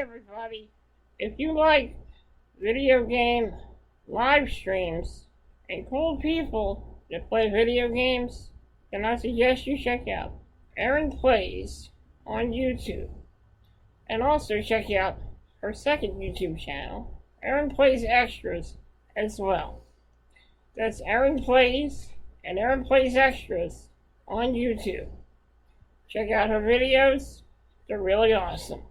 everybody, if you like video game live streams and cool people that play video games, then I suggest you check out Erin Plays on YouTube. And also check out her second YouTube channel, Erin Plays Extras, as well. That's Erin Plays and Erin Plays Extras on YouTube. Check out her videos, they're really awesome.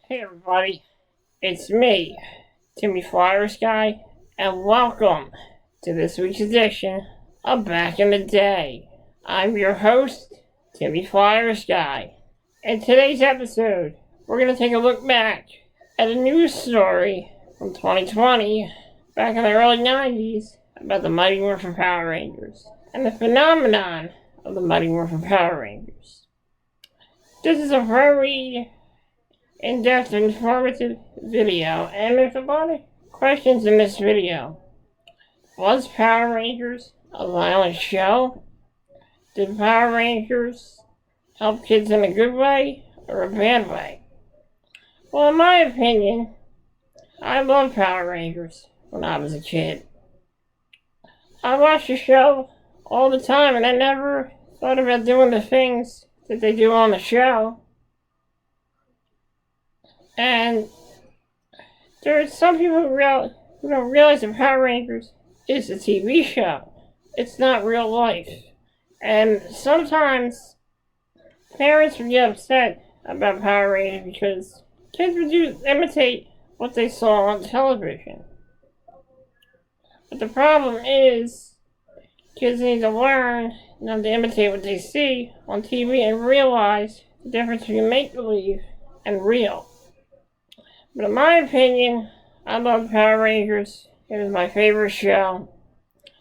Hey everybody, it's me, Timmy Flyers Guy, and welcome to this week's edition of Back in the Day. I'm your host, Timmy Flyers Guy. In today's episode, we're going to take a look back at a news story from 2020, back in the early 90s, about the Mighty Morphin Power Rangers, and the phenomenon of the Mighty Morphin Power Rangers. This is a very in-depth and informative video, and there's a lot of questions in this video. Was Power Rangers a violent show? Did Power Rangers help kids in a good way or a bad way? Well, in my opinion, I loved Power Rangers when I was a kid. I watched the show all the time, and I never thought about doing the things that they do on the show. And there's some people who don't realize that Power Rangers is a TV show. It's not real life. And sometimes parents would get upset about Power Rangers because kids would imitate what they saw on television. But the problem is, kids need to learn not to imitate what they see on TV and realize the difference between make-believe and real. But in my opinion, I love Power Rangers. It was my favorite show.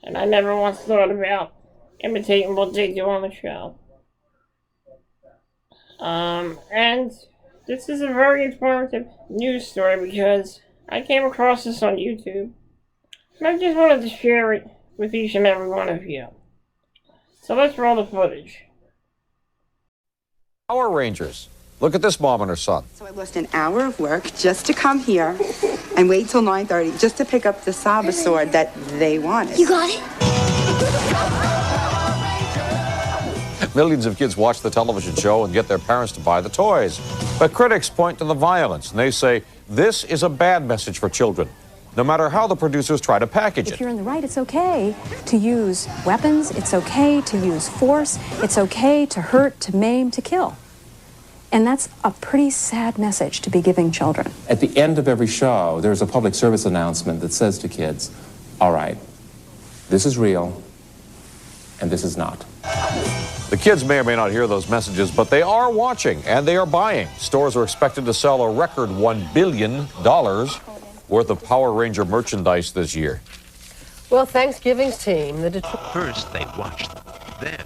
And I never once thought about imitating what they do on the show. And this is a very informative news story because I came across this on YouTube. And I just wanted to share it with each and every one of you. So let's roll the footage. Power Rangers. Look at this mom and her son. So I lost an hour of work just to come here and wait till 9:30 just to pick up the Saba sword that they wanted. You got it? Millions of kids watch the television show and get their parents to buy the toys. But critics point to the violence, and they say this is a bad message for children, no matter how the producers try to package it. If you're in the right, it's okay to use weapons. It's okay to use force. It's okay to hurt, to maim, to kill. And that's a pretty sad message to be giving children. At the end of every show, there's a public service announcement that says to kids, all right, this is real, and this is not. The kids may or may not hear those messages, but they are watching and they are buying. Stores are expected to sell a record $1 billion worth of Power Ranger merchandise this year. Well, Thanksgiving's team, First, they watch them. Then,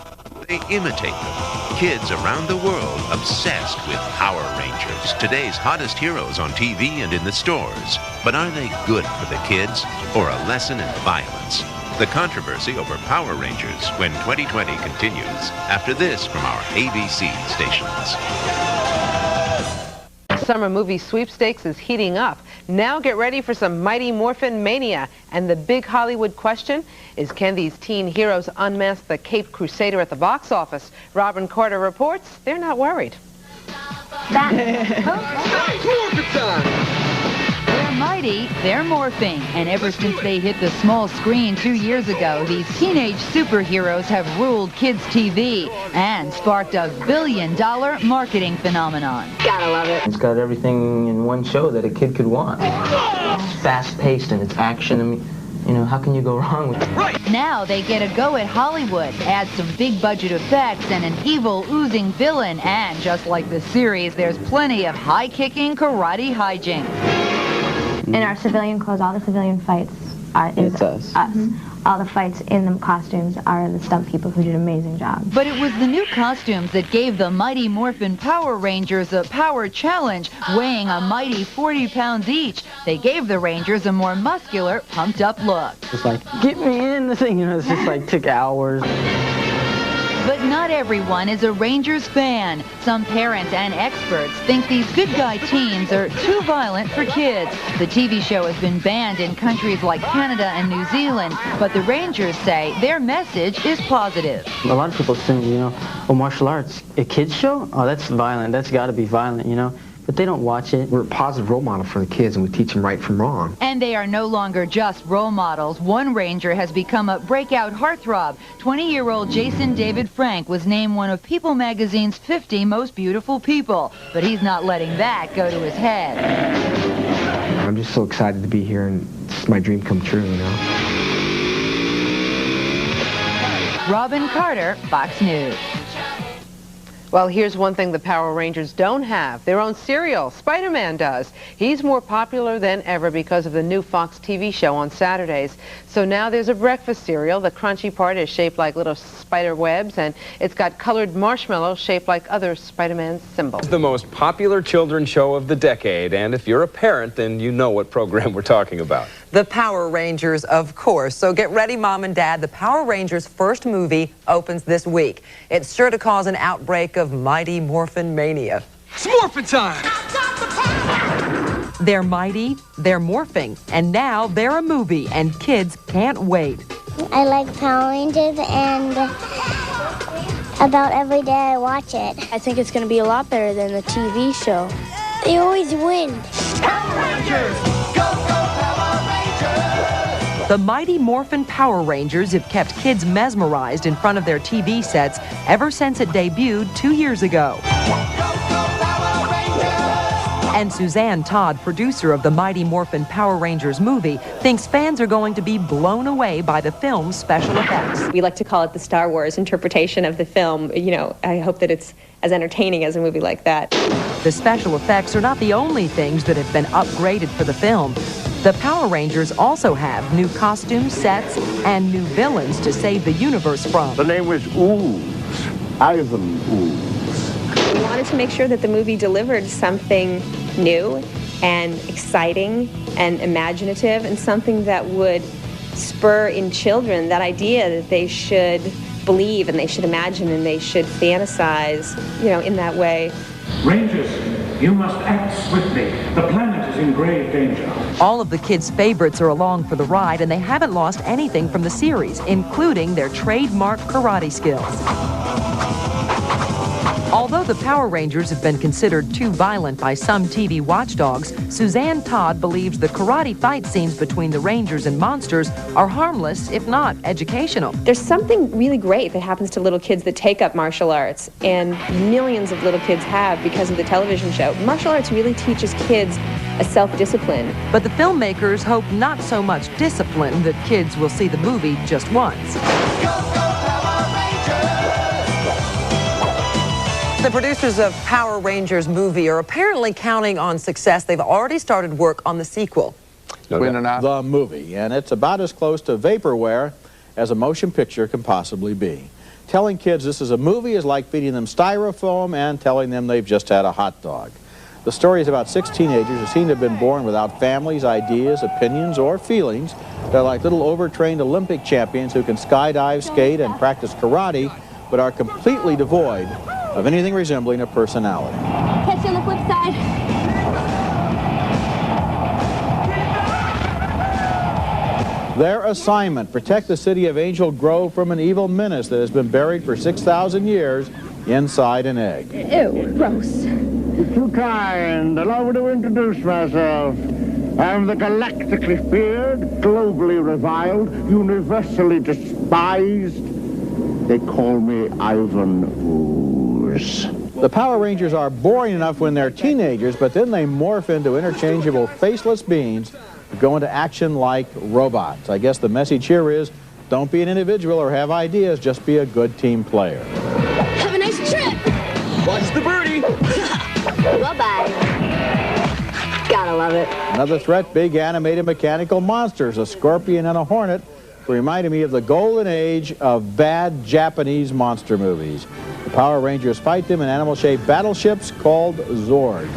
they imitate them. Kids around the world obsessed with Power Rangers, today's hottest heroes on TV and in the stores. But are they good for the kids or a lesson in violence? The controversy over Power Rangers when 2020 continues after this from our ABC stations. Summer movie sweepstakes is heating up. Now get ready for some Mighty Morphin mania. And the big Hollywood question is, can these teen heroes unmask the Caped Crusader at the box office? Robin Carter reports they're not worried. That. they're morphing, and ever since they hit the small screen 2 years ago, these teenage superheroes have ruled kids' TV and sparked a billion-dollar marketing phenomenon. Gotta love it. It's got everything in one show that a kid could want. It's fast-paced and it's action. I mean, you know, how can you go wrong with it? Right. Now they get a go at Hollywood, add some big budget effects and an evil oozing villain, and just like the series, there's plenty of high-kicking karate hijinks. In our civilian clothes, all the civilian fights is us. All the fights in the costumes are the stunt people who did an amazing job. But it was the new costumes that gave the Mighty Morphin Power Rangers a power challenge, weighing a mighty 40 pounds each. They gave the Rangers a more muscular, pumped-up look. It's like, get me in the thing, you know, it's just like took hours. But not everyone is a Rangers fan. Some parents and experts think these good guy teens are too violent for kids. The TV show has been banned in countries like Canada and New Zealand, but the Rangers say their message is positive. A lot of people think, you know, oh, martial arts, a kid's show? Oh, that's violent. That's got to be violent, you know. But they don't watch it. We're a positive role model for the kids, and we teach them right from wrong. And they are no longer just role models. One Ranger has become a breakout heartthrob. 20-year-old Jason David Frank was named one of People magazine's 50 most beautiful people. But he's not letting that go to his head. I'm just so excited to be here, and it's my dream come true, you know. Robin Carter, Fox News. Well, here's one thing the Power Rangers don't have. Their own cereal. Spider-Man does. He's more popular than ever because of the new Fox TV show on Saturdays. So now there's a breakfast cereal. The crunchy part is shaped like little spider webs, and it's got colored marshmallows shaped like other Spider-Man symbols. It's the most popular children's show of the decade, and if you're a parent, then you know what program we're talking about. The Power Rangers, of course. So get ready, Mom and Dad. The Power Rangers' first movie opens this week. It's sure to cause an outbreak of Mighty Morphin mania. It's morphin' time! They're mighty, they're morphing, and now they're a movie, and kids can't wait. I like Power Rangers, and about every day I watch it. I think it's going to be a lot better than the TV show. They always win. Power Rangers! Go, go, Power Rangers! The Mighty Morphin Power Rangers have kept kids mesmerized in front of their TV sets ever since it debuted 2 years ago. And Suzanne Todd, producer of the Mighty Morphin Power Rangers movie, thinks fans are going to be blown away by the film's special effects. We like to call it the Star Wars interpretation of the film. You know, I hope that it's as entertaining as a movie like that. The special effects are not the only things that have been upgraded for the film. The Power Rangers also have new costumes, sets, and new villains to save the universe from. The name was Ooze, Ivan Ooze. We wanted to make sure that the movie delivered something new and exciting and imaginative, and something that would spur in children that idea that they should believe and they should imagine and they should fantasize, you know, in that way. Rangers, you must act swiftly. The planet is in grave danger. All of the kids' favorites are along for the ride, and they haven't lost anything from the series, including their trademark karate skills. Although the Power Rangers have been considered too violent by some TV watchdogs, Suzanne Todd believes the karate fight scenes between the Rangers and monsters are harmless, if not educational. There's something really great that happens to little kids that take up martial arts, and millions of little kids have because of the television show. Martial arts really teaches kids a self-discipline. But the filmmakers hope not so much discipline that kids will see the movie just once. The producers of Power Rangers movie are apparently counting on success. They've already started work on the sequel. The movie, and it's about as close to vaporware as a motion picture can possibly be. Telling kids this is a movie is like feeding them styrofoam and telling them they've just had a hot dog. The story is about 6 teenagers who seem to have been born without families, ideas, opinions, or feelings. They're like little overtrained Olympic champions who can skydive, skate, and practice karate, but are completely devoid of anything resembling a personality. Catch you on the flip side. Their assignment, protect the city of Angel Grove from an evil menace that has been buried for 6,000 years inside an egg. Ew, gross. Too kind. Allow me to introduce myself. I am the galactically feared, globally reviled, universally despised. They call me Ivan Ooze. The Power Rangers are boring enough when they're teenagers, but then they morph into interchangeable, faceless beings who go into action like robots. I guess the message here is, don't be an individual or have ideas, just be a good team player. Have a nice trip. Watch the birdie. Bye-bye. Gotta love it. Another threat, big animated mechanical monsters, a scorpion and a hornet, reminded me of the golden age of bad Japanese monster movies. The Power Rangers fight them in animal-shaped battleships called Zords.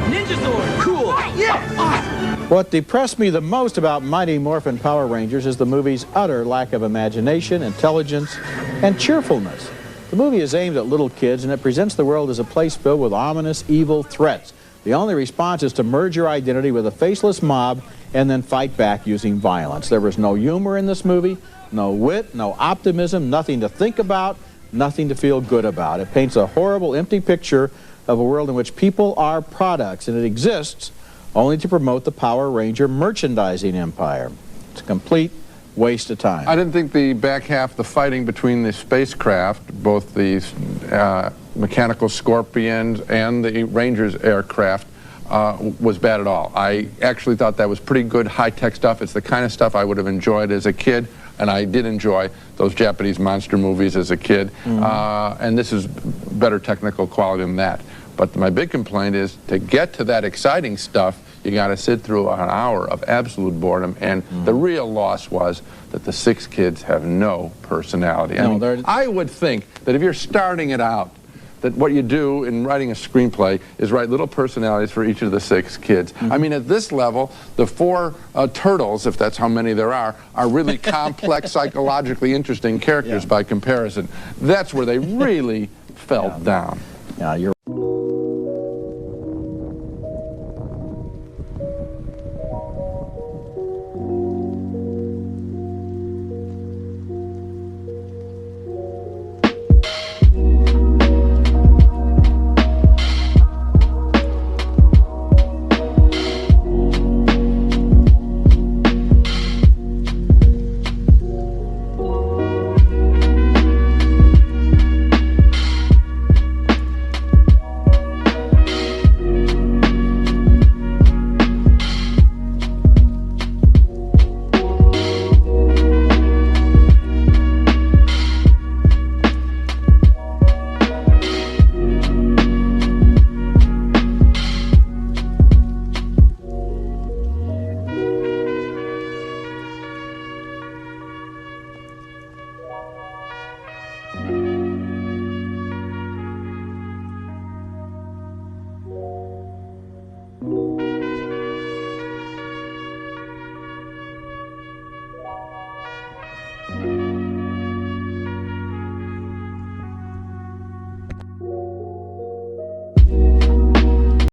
Ninja Zord. Cool. Yes. Awesome. What depressed me the most about Mighty Morphin Power Rangers is the movie's utter lack of imagination, intelligence, and cheerfulness. The movie is aimed at little kids, and it presents the world as a place filled with ominous, evil threats. The only response is to merge your identity with a faceless mob and then fight back using violence. There was no humor in this movie, no wit, no optimism, nothing to think about, nothing to feel good about. It paints a horrible, empty picture of a world in which people are products, and it exists only to promote the Power Ranger merchandising empire. It's a complete waste of time. I didn't think the back half, the fighting between the spacecraft, both the mechanical Scorpions and the Rangers aircraft, was bad at all. I actually thought that was pretty good high-tech stuff. It's the kind of stuff I would have enjoyed as a kid, and I did enjoy those Japanese monster movies as a kid. And this is better technical quality than that. But my big complaint is, to get to that exciting stuff, you got to sit through an hour of absolute boredom, and the real loss was that the 6 kids have no personality. I would think that if you're starting it out, that what you do in writing a screenplay is write little personalities for each of the 6 kids. I mean, at this level, the 4 turtles, if that's how many there are really complex, psychologically interesting characters by comparison. That's where they really fell down. Yeah, you're